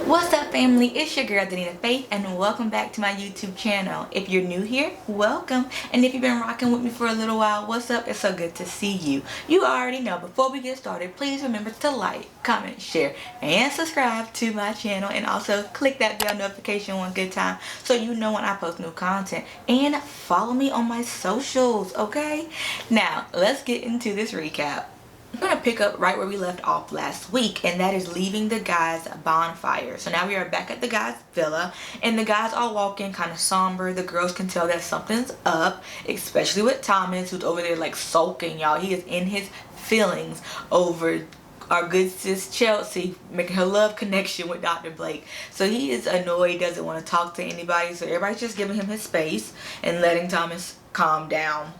What's up, family? It's your girl DanitaFaith, and welcome back to my YouTube channel. If you're new here, welcome, and if you've been rocking with me for a little while, what's up? It's so good to see you. You already know. Before we get started, please remember to like, comment, share, and subscribe to my channel, and also click that bell notification one good time so you know when I post new content, and follow me on my socials, okay? Now let's get into this recap. I'm going to pick up right where we left off last week, and that is leaving the guys' bonfire. So now we are back at the guys' villa, and the guys all walk in kind of somber. The girls can tell that something's up, especially with Thomas, who's over there like sulking, y'all. He is in his feelings over our good sis Chelsea making her love connection with Dr. Blake. So he is annoyed, doesn't want to talk to anybody, so everybody's just giving him his space and letting Thomas calm down.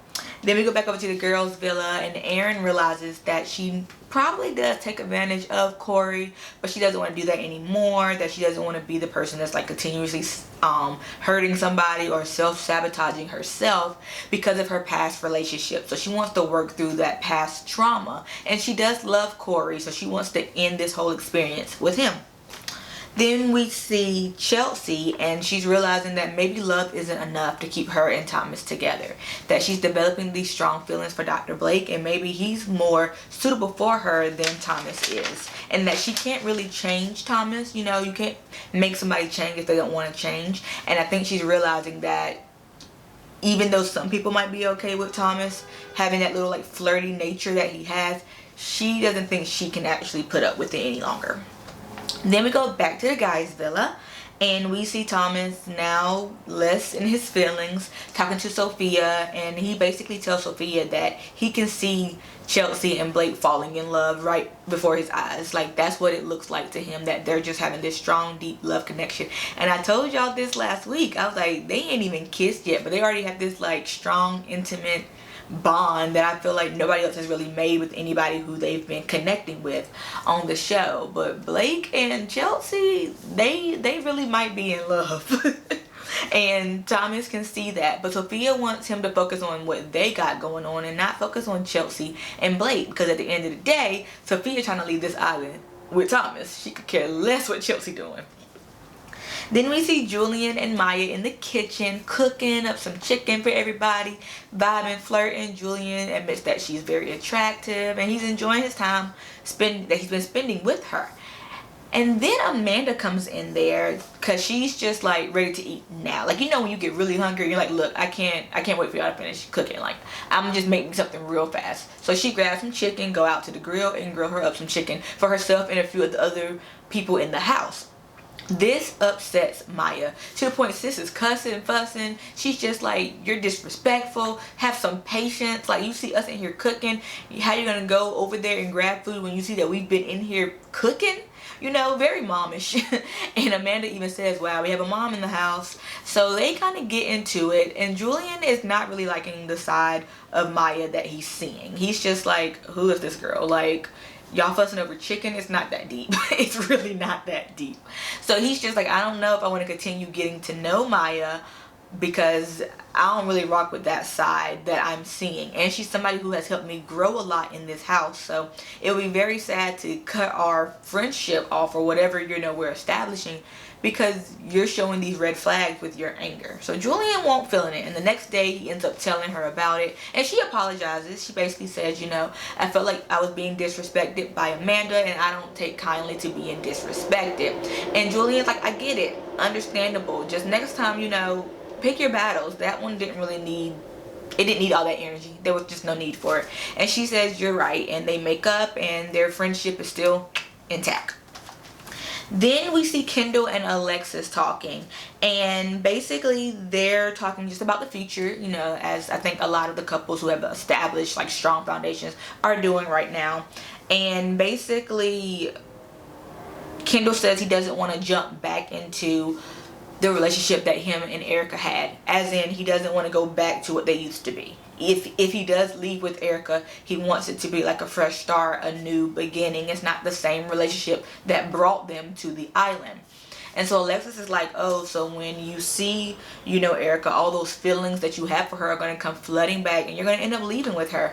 Then we go back over to the girls' villa, and Erin realizes that she probably does take advantage of Corey, but she doesn't want to do that anymore, that she doesn't want to be the person that's like continuously hurting somebody or self-sabotaging herself because of her past relationship. So she wants to work through that past trauma, and she does love Corey, so she wants to end this whole experience with him. Then we see Chelsea, and she's realizing that maybe love isn't enough to keep her and Thomas together. That she's developing these strong feelings for Dr. Blake, and maybe he's more suitable for her than Thomas is. And that she can't really change Thomas. You know, you can't make somebody change if they don't want to change. And I think she's realizing that even though some people might be okay with Thomas having that little like flirty nature that he has, she doesn't think she can actually put up with it any longer. Then we go back to the guys' villa, and we see Thomas now less in his feelings, talking to Sophia, and he basically tells Sophia that he can see Chelsea and Blake falling in love right before his eyes. Like, that's what it looks like to him, that they're just having this strong, deep love connection. And I told y'all this last week. I was like, they ain't even kissed yet, but they already have this like strong, intimate bond that I feel like nobody else has really made with anybody who they've been connecting with on the show. But Blake and Chelsea, they really might be in love. And Thomas can see that, but Sophia wants him to focus on what they got going on and not focus on Chelsea and Blake, because at the end of the day, Sophia's trying to leave this island with Thomas. She could care less what Chelsea doing. Then we see Julian and Maya in the kitchen cooking up some chicken for everybody, vibing, flirting. Julian admits that she's very attractive and he's enjoying his time that he's been spending with her. And then Amanda comes in there because she's just like ready to eat now. Like, you know when you get really hungry, you're like, look, I can't wait for y'all to finish cooking. Like, I'm just making something real fast. So she grabs some chicken, go out to the grill and grill her up some chicken for herself and a few of the other people in the house. This upsets Maya to the point sis is cussing and fussing. She's just like, you're disrespectful, have some patience. Like, you see us in here cooking, how you gonna go over there and grab food when you see that we've been in here cooking? You know, very momish. And Amanda even says, wow, we have a mom in the house. So they kind of get into it, and Julian is not really liking the side of Maya that he's seeing. He's just like, who is this girl? Like, y'all fussing over chicken? It's not that deep. It's really not that deep. So he's just like, I don't know if I want to continue getting to know Maya, because I don't really rock with that side that I'm seeing. And she's somebody who has helped me grow a lot in this house. So it would be very sad to cut our friendship off or whatever, you know, we're establishing, because you're showing these red flags with your anger. So Julian won't feeling it, and the next day he ends up telling her about it, and she apologizes. She basically says, you know, I felt like I was being disrespected by Amanda, and I don't take kindly to being disrespected. And Julian's like, I get it, understandable, just next time, you know, pick your battles. That one didn't need all that energy. There was just no need for it. And she says, you're right, and they make up, and their friendship is still intact. Then we see Kendall and Alexis talking, and basically they're talking just about the future, you know, as I think a lot of the couples who have established like strong foundations are doing right now. And basically Kendall says he doesn't want to jump back into the relationship that him and Erica had, as in he doesn't want to go back to what they used to be. If he does leave with Erica, he wants it to be like a fresh start, a new beginning. It's not the same relationship that brought them to the island. And so Alexis is like, oh, so when you see, you know, Erica, all those feelings that you have for her are going to come flooding back, and you're going to end up leaving with her.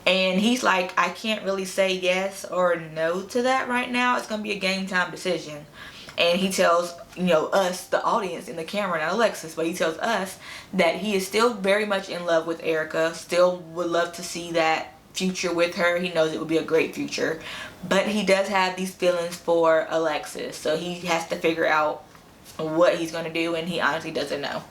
And he's like, I can't really say yes or no to that right now. It's going to be a game time decision. And he tells, you know, us, the audience, in the camera, not Alexis, but he tells us that he is still very much in love with Erica, still would love to see that future with her. He knows it would be a great future, but he does have these feelings for Alexis, so he has to figure out what he's going to do, and he honestly doesn't know.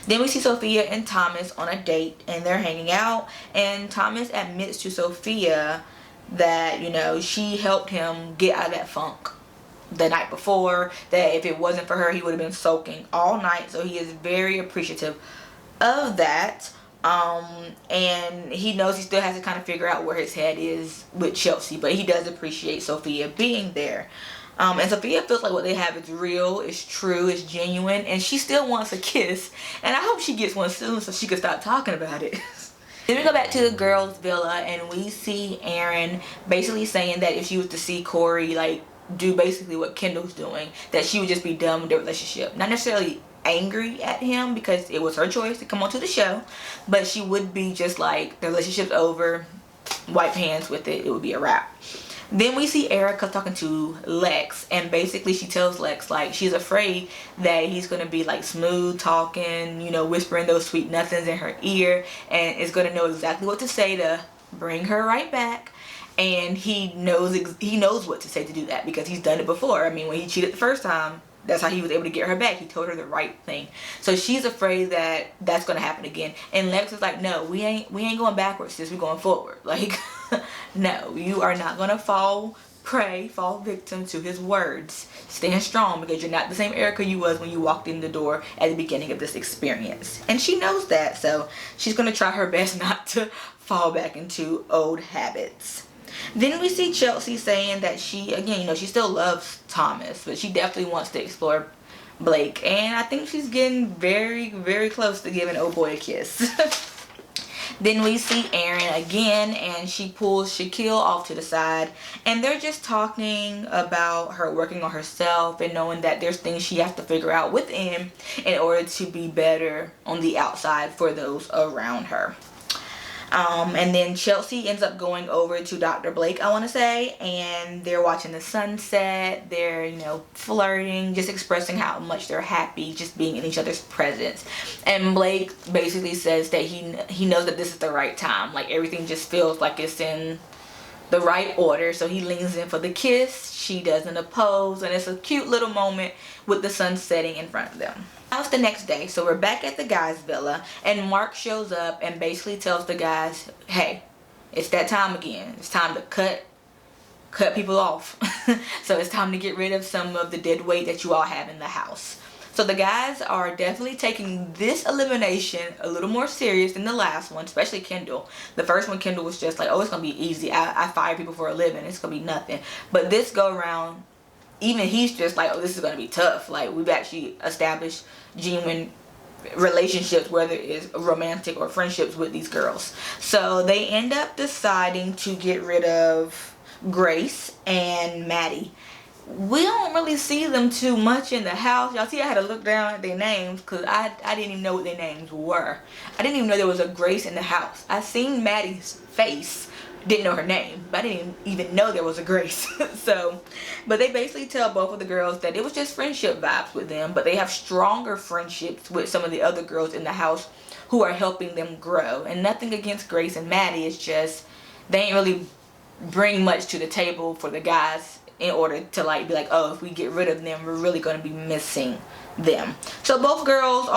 Then we see Sophia and Thomas on a date, and they're hanging out, and Thomas admits to Sophia that, you know, she helped him get out of that funk the night before, that if it wasn't for her, he would have been sulking all night. So he is very appreciative of that. And he knows he still has to kind of figure out where his head is with Chelsea, but he does appreciate Sophia being there. And Sophia feels like what they have is real, it's true, it's genuine, and she still wants a kiss. And I hope she gets one soon so she can stop talking about it. Then we go back to the girls' villa, and we see Erin basically saying that if she was to see Corey, like, do basically what Kendall's doing, that she would just be done with their relationship. Not necessarily angry at him because it was her choice to come onto the show, but she would be just like, the relationship's over, wipe hands with it, it would be a wrap. Then we see Erica talking to Lex, and basically she tells Lex, like, she's afraid that he's going to be like smooth talking, you know, whispering those sweet nothings in her ear, and is going to know exactly what to say to bring her right back. And he knows what to say to do that, because he's done it before. I mean, when he cheated the first time, that's how he was able to get her back. He told her the right thing. So she's afraid that that's going to happen again. And Lex is like, no, we ain't going backwards, sis. We're going forward. Like, no, you are not going to fall victim to his words. Stand strong, because you're not the same Erica you was when you walked in the door at the beginning of this experience. And she knows that, so she's going to try her best not to fall back into old habits. Then we see Chelsea saying that she, again, you know, she still loves Thomas, but she definitely wants to explore Blake. And I think she's getting very, very close to giving old boy a kiss. Then we see Erin again, and she pulls Shaquille off to the side, and they're just talking about her working on herself and knowing that there's things she has to figure out within in order to be better on the outside for those around her. And then Chelsea ends up going over to Dr. Blake, I want to say, and they're watching the sunset. They're, you know, flirting, just expressing how much they're happy just being in each other's presence. And Blake basically says that he knows that this is the right time. Like, everything just feels like it's in the right order. So he leans in for the kiss. She doesn't oppose, and it's a cute little moment with the sun setting in front of them. Now it's the next day, so we're back at the guys' villa, and Mark shows up and basically tells the guys, hey, it's that time again. It's time to cut people off. So it's time to get rid of some of the dead weight that you all have in the house. So the guys are definitely taking this elimination a little more serious than the last one, especially Kendal. The first one, Kendal was just like, oh, it's going to be easy. I fire people for a living. It's going to be nothing. But this go around, even he's just like, oh, this is going to be tough. Like, we've actually established genuine relationships, whether it's romantic or friendships, with these girls. So they end up deciding to get rid of Grace and Maddie. We don't really see them too much in the house. Y'all see, I had to look down at their names because I didn't even know what their names were. I didn't even know there was a Grace in the house. I seen Maddie's face, didn't know her name, but I didn't even know there was a Grace. So, but they basically tell both of the girls that it was just friendship vibes with them, but they have stronger friendships with some of the other girls in the house who are helping them grow. And nothing against Grace and Maddie, it's just they ain't really bring much to the table for the guys in order to like be like, oh, if we get rid of them, we're really going to be missing them. So both girls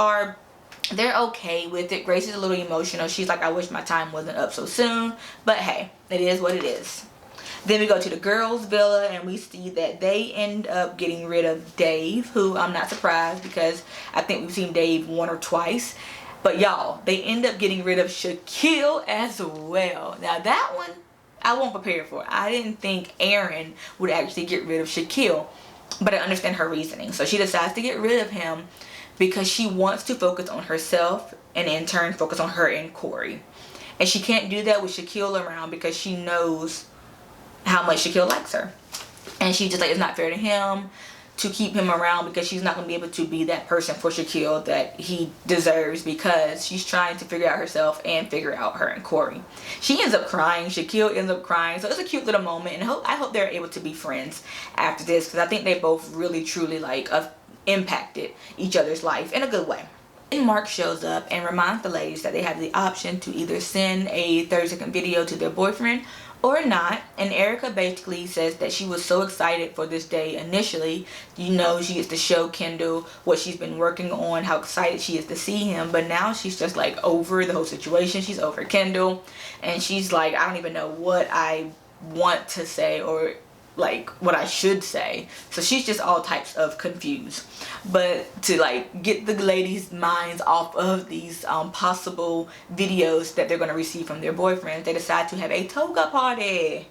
they're okay with it. Grace is a little emotional. She's like, I wish my time wasn't up so soon, but hey, it is what it is. Then we go to the girls' villa, and we see that they end up getting rid of Dave, who I'm not surprised because I think we've seen Dave one or twice. But y'all, they end up getting rid of Shaquille as well. Now that one, I won't prepare for it. I didn't think Erin would actually get rid of Shaquille, but I understand her reasoning. So she decides to get rid of him because she wants to focus on herself and in turn focus on her and Corey. And she can't do that with Shaquille around because she knows how much Shaquille likes her. And she's just like, it's not fair to him. to keep him around because she's not going to be able to be that person for Shaquille that he deserves, because she's trying to figure out herself and figure out her and Corey. She ends up crying. Shaquille ends up crying. So it's a cute little moment, and I hope they're able to be friends after this, because I think they both really truly like impacted each other's life in a good way. And Mark shows up and reminds the ladies that they have the option to either send a 30-second video to their boyfriend or not. And Erica basically says that she was so excited for this day initially. You know, she gets to show Kendal what she's been working on, how excited she is to see him, but now she's just like over the whole situation. She's over Kendal, and she's like, I don't even know what I want to say or like what I should say. So she's just all types of confused. But to like get the ladies' minds off of these possible videos that they're going to receive from their boyfriends, they decide to have a toga party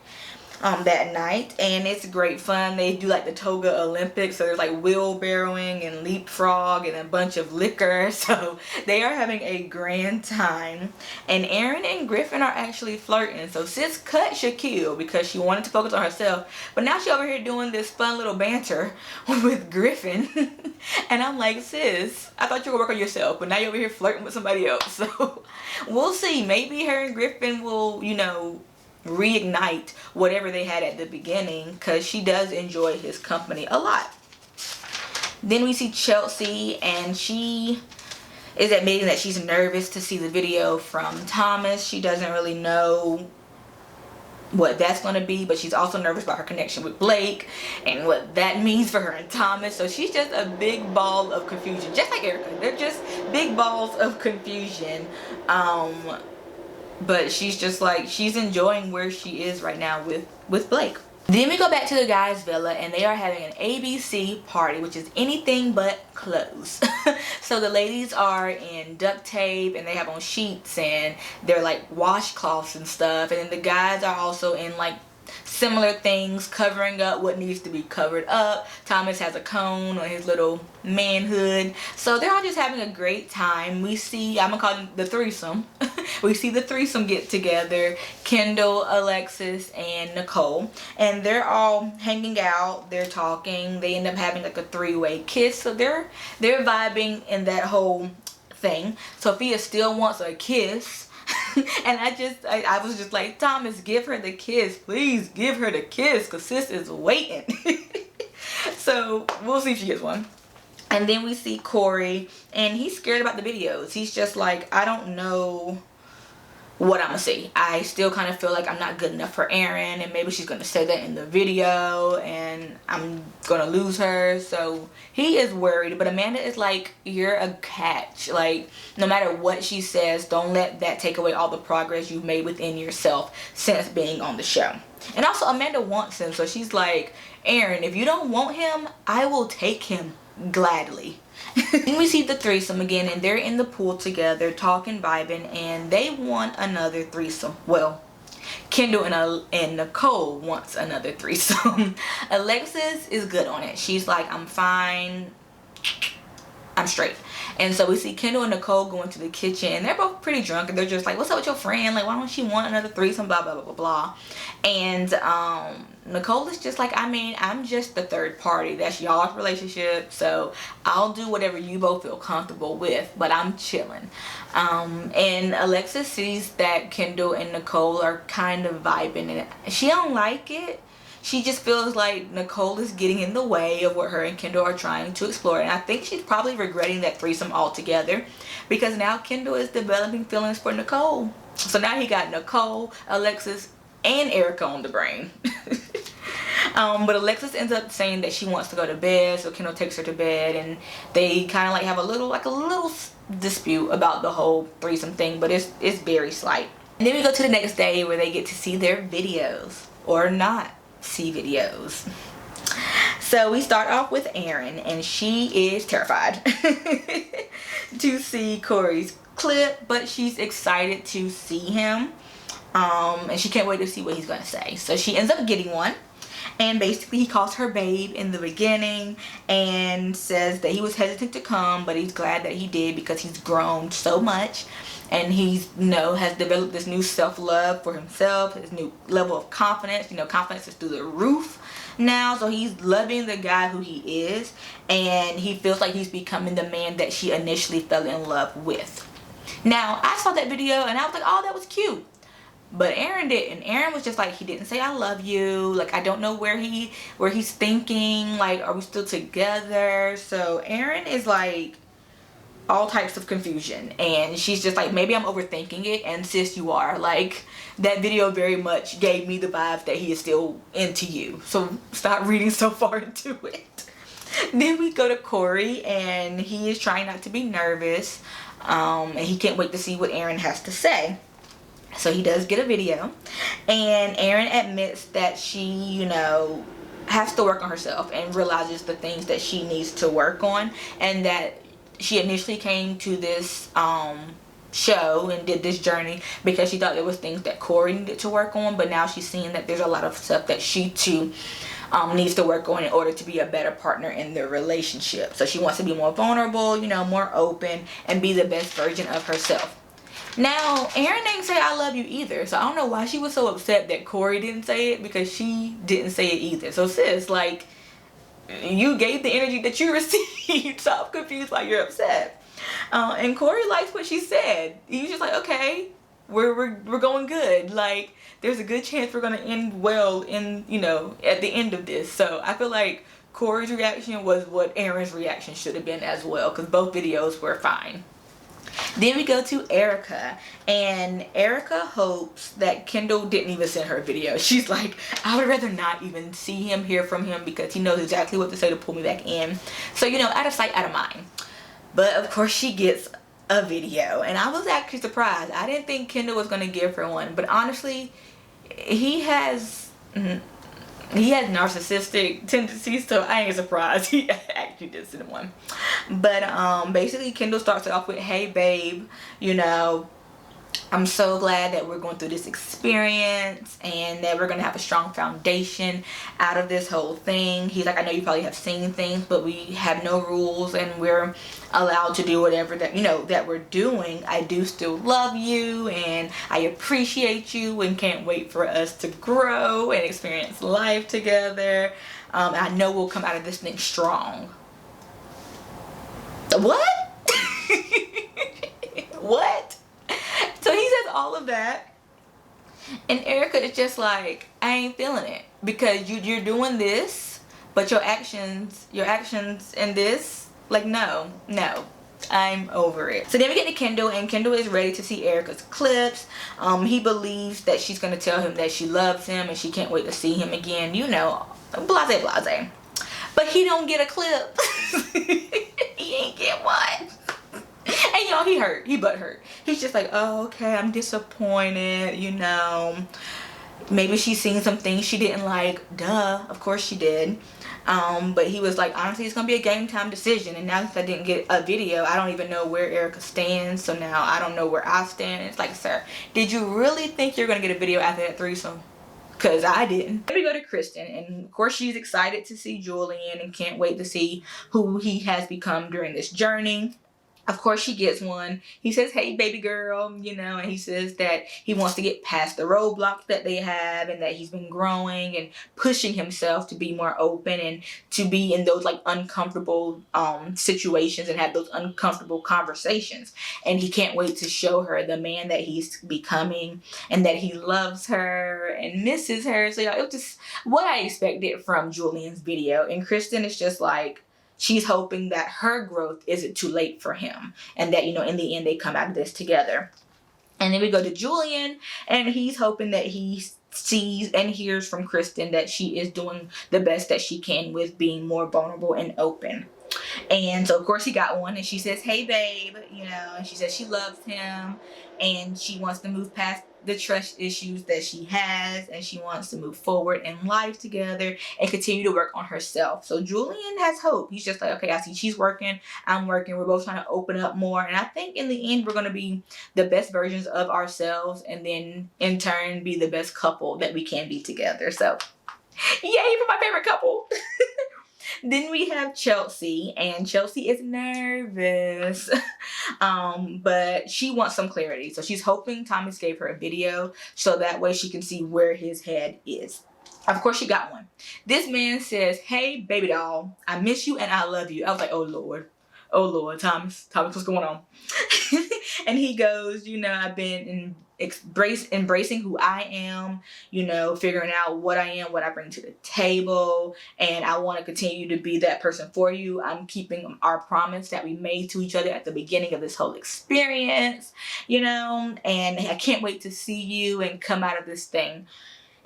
that night, and it's great fun. They do like the Toga Olympics, so there's like wheelbarrowing and leapfrog and a bunch of liquor, so they are having a grand time. And Erin and Griffin are actually flirting, so sis cut Shaquille because she wanted to focus on herself, but now she over here doing this fun little banter with Griffin. And I'm like, sis, I thought you were working on yourself, but now you're over here flirting with somebody else. So we'll see. Maybe her and Griffin will, you know, reignite whatever they had at the beginning, because she does enjoy his company a lot. Then we see Chelsea, and she is admitting that she's nervous to see the video from Thomas. She doesn't really know what that's going to be, but she's also nervous about her connection with Blake and what that means for her and Thomas. So she's just a big ball of confusion, just like Erica. They're just big balls of confusion. But she's just like, she's enjoying where she is right now with Blake. Then we go back to the guys' villa, and they are having an ABC party, which is anything but clothes. So the ladies are in duct tape, and they have on sheets, and they're like washcloths and stuff. And then the guys are also in like similar things, covering up what needs to be covered up. Thomas has a cone on his little manhood. So they're all just having a great time. We see, I'm gonna call it the threesome. We see the threesome get together, Kendall, Alexis, and Nickole, and they're all hanging out, they're talking, they end up having like a three-way kiss. So they're vibing in that whole thing. Sophia still wants a kiss. And I was just like, Thomas, give her the kiss. Please give her the kiss, because sis is waiting. So we'll see if she gets one. And then we see Corey, and he's scared about the videos. He's just like, I don't know what I'm gonna see. I still kind of feel like I'm not good enough for Erin, and maybe she's gonna say that in the video and I'm gonna lose her. So he is worried, but Amanda is like, you're a catch. Like, no matter what she says, don't let that take away all the progress you've made within yourself since being on the show. And also Amanda wants him, so she's like, Erin, if you don't want him, I will take him gladly. Then we see the threesome again, and they're in the pool together talking, vibing, and they want another threesome. Well, Kendall and Nickole wants another threesome. Alexis is good on it. She's like, I'm fine, I'm straight. And so we see Kendall and Nickole going to the kitchen, and they're both pretty drunk, and they're just like, what's up with your friend? Like, why don't she want another threesome? Blah, blah, blah, blah, blah. And Nickole is just like, I mean, I'm just the third party. That's y'all's relationship, so I'll do whatever you both feel comfortable with, but I'm chilling. And Alexis sees that Kendall and Nickole are kind of vibing, and she don't like it. She just feels like Nickole is getting in the way of what her and Kendall are trying to explore. And I think she's probably regretting that threesome altogether, because now Kendall is developing feelings for Nickole. So now he got Nickole, Alexis, and Erica on the brain. But Alexis ends up saying that she wants to go to bed, so Kendall takes her to bed, and they kind of like have a little dispute about the whole threesome thing, but it's very slight. And then we go to the next day where they get to see their videos, or not see videos. So we start off with Erin, and she is terrified to see Corey's clip, but she's excited to see him, and she can't wait to see what he's gonna say. So she ends up getting one, and basically he calls her babe in the beginning and says that he was hesitant to come, but he's glad that he did because he's grown so much, and he's, you know, has developed this new self-love for himself, his new level of confidence. You know, confidence is through the roof. now. So he's loving the guy who he is, and he feels like he's becoming the man that she initially fell in love with. Now, I saw that video and I was like, oh, that was cute. But Erin didn't. Erin was just like, he didn't say I love you. Like, I don't know where he's thinking. Like, are we still together? So Erin is like all types of confusion, and she's just like, maybe I'm overthinking it, and sis, you are. Like, that video very much gave me the vibes that he is still into you, so stop reading so far into it. Then we go to Corey, and he is trying not to be nervous, and he can't wait to see what Erin has to say. So he does get a video, and Erin admits that she, you know, has to work on herself and realizes the things that she needs to work on, and that she initially came to this show and did this journey because she thought there was things that Corey needed to work on, but now she's seeing that there's a lot of stuff that she too needs to work on in order to be a better partner in their relationship. So she wants to be more vulnerable, you know, more open, and be the best version of herself. Now, Erin didn't say I love you either, so I don't know why she was so upset that Corey didn't say it, because she didn't say it either. So sis, like, you gave the energy that you received, so I'm confused why you're upset. And Corey likes what she said. He's just like, okay, we're going good. Like, there's a good chance we're gonna end well in, you know, at the end of this. So I feel like Corey's reaction was what Erin's reaction should have been as well, because both videos were fine. Then we go to Erica, and Erica hopes that Kendal didn't even send her a video. She's like, I would rather not even see him, hear from him, because he knows exactly what to say to pull me back in. So, you know, out of sight, out of mind. But of course she gets a video, and I was actually surprised. I didn't think Kendal was going to give her one, but honestly, he has narcissistic tendencies, so I ain't surprised he actually did send one. But basically Kendal starts it off with, hey babe, you know, I'm so glad that we're going through this experience and that we're going to have a strong foundation out of this whole thing. He's like, I know you probably have seen things, but we have no rules and we're allowed to do whatever that, you know, that we're doing. I do still love you and I appreciate you and can't wait for us to grow and experience life together. I know we'll come out of this thing strong. What? What? So he says all of that, and Erica is just like, I ain't feeling it, because you're doing this, but your actions in this, like, no, I'm over it. So then we get to Kendal, and Kendal is ready to see Erica's clips. He believes that she's gonna tell him that she loves him and she can't wait to see him again, you know, blase blase. But he don't get a clip. He ain't get one. And y'all, he hurt. He butt hurt. He's just like, oh, okay, I'm disappointed, you know. Maybe she's seen some things she didn't like. Duh, of course she did. But he was like, honestly, it's going to be a game time decision. And now since I didn't get a video, I don't even know where Erica stands. So now I don't know where I stand. It's like, sir, did you really think you're going to get a video after that threesome? Because I didn't. Then we go to Kristen, and of course she's excited to see Julian and can't wait to see who he has become during this journey. Of course she gets one. He says, hey baby girl, you know, and he says that he wants to get past the roadblocks that they have and that he's been growing and pushing himself to be more open and to be in those like uncomfortable situations and have those uncomfortable conversations. And he can't wait to show her the man that he's becoming and that he loves her and misses her. So yeah, it was just what I expected from Julian's video. And Kristen is just like, she's hoping that her growth isn't too late for him and that, you know, in the end they come out of this together. And then we go to Julian, and he's hoping that he sees and hears from Kristen that she is doing the best that she can with being more vulnerable and open. And so of course he got one, and she says, hey babe, you know, and she says she loves him and she wants to move past the trust issues that she has, and she wants to move forward in life together and continue to work on herself. So Julian has hope. He's just like, okay, I see she's working, I'm working, we're both trying to open up more, and I think in the end we're going to be the best versions of ourselves, and then in turn be the best couple that we can be together. So yay for my favorite couple. Then we have Chelsea, and Chelsea is nervous, but she wants some clarity. So she's hoping Thomas gave her a video so that way she can see where his head is. Of course she got one. This man says, "Hey, baby doll, I miss you and I love you." I was like, oh Lord, Thomas, what's going on? And he goes, you know, I've been embracing who I am, you know, figuring out what I am, what I bring to the table, and I want to continue to be that person for you. I'm keeping our promise that we made to each other at the beginning of this whole experience, you know, and I can't wait to see you and come out of this thing.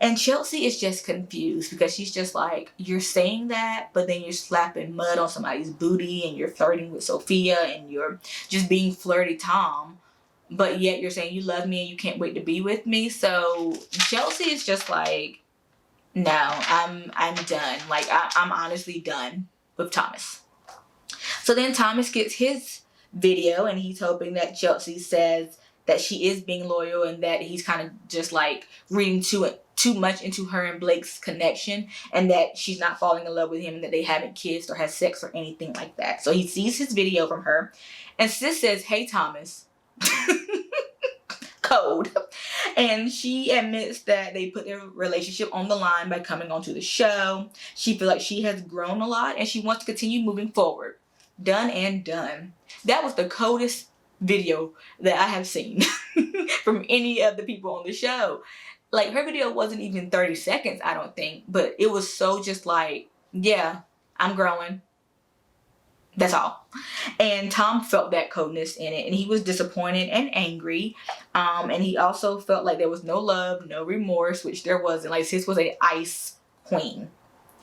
And Chelsea is just confused because she's just like, you're saying that, but then you're slapping mud on somebody's booty and you're flirting with Sophia and you're just being flirty Tom, but yet you're saying you love me and you can't wait to be with me. So Chelsea is just like, no, I'm done. Like, I'm honestly done with Thomas. So then Thomas gets his video and he's hoping that Chelsea says that she is being loyal and that he's kind of just like reading too much into her and Blake's connection, and that she's not falling in love with him and that they haven't kissed or had sex or anything like that. So he sees his video from her and sis says, "Hey Thomas." Code. And she admits that they put their relationship on the line by coming onto the show. She feels like she has grown a lot and she wants to continue moving forward. Done and done. That was the coldest video that I have seen from any of the people on the show. Like, her video wasn't even 30 seconds, I don't think, but it was so just like, yeah, I'm growing. That's all. And Tom felt that coldness in it, and he was disappointed and angry. And he also felt like there was no love, no remorse, which there wasn't. Like, sis was an ice queen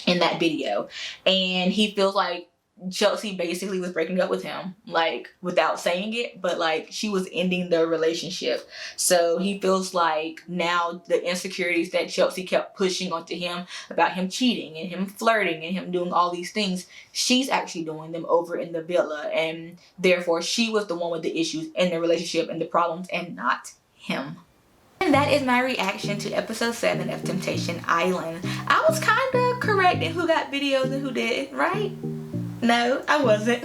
in that video. And he feels like Chelsea basically was breaking up with him, like, without saying it, but like she was ending their relationship. So he feels like now the insecurities that Chelsea kept pushing onto him about him cheating and him flirting and him doing all these things, she's actually doing them over in the villa, and therefore she was the one with the issues in the relationship and the problems, and not him. And that is my reaction to episode 7 of Temptation Island. I was kind of correct in who got videos and who didn't, right? No, I wasn't.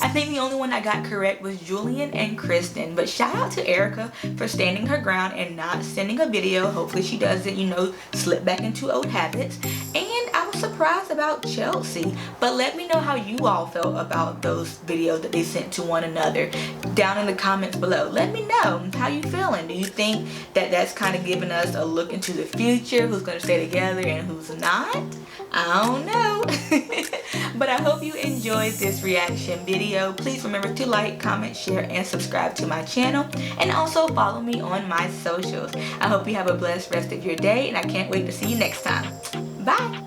I think the only one I got correct was Julian and Kristen. But shout out to Erica for standing her ground and not sending a video. Hopefully she doesn't, you know, slip back into old habits. And I was surprised about Chelsea. But let me know how you all felt about those videos that they sent to one another down in the comments below. Let me know how you feeling. Do you think that that's kind of giving us a look into the future? Who's going to stay together and who's not? I don't know. But I hope you enjoyed this reaction video. Please remember to like, comment, share, and subscribe to my channel. And also follow me on my socials. I hope you have a blessed rest of your day, and I can't wait to see you next time. Bye.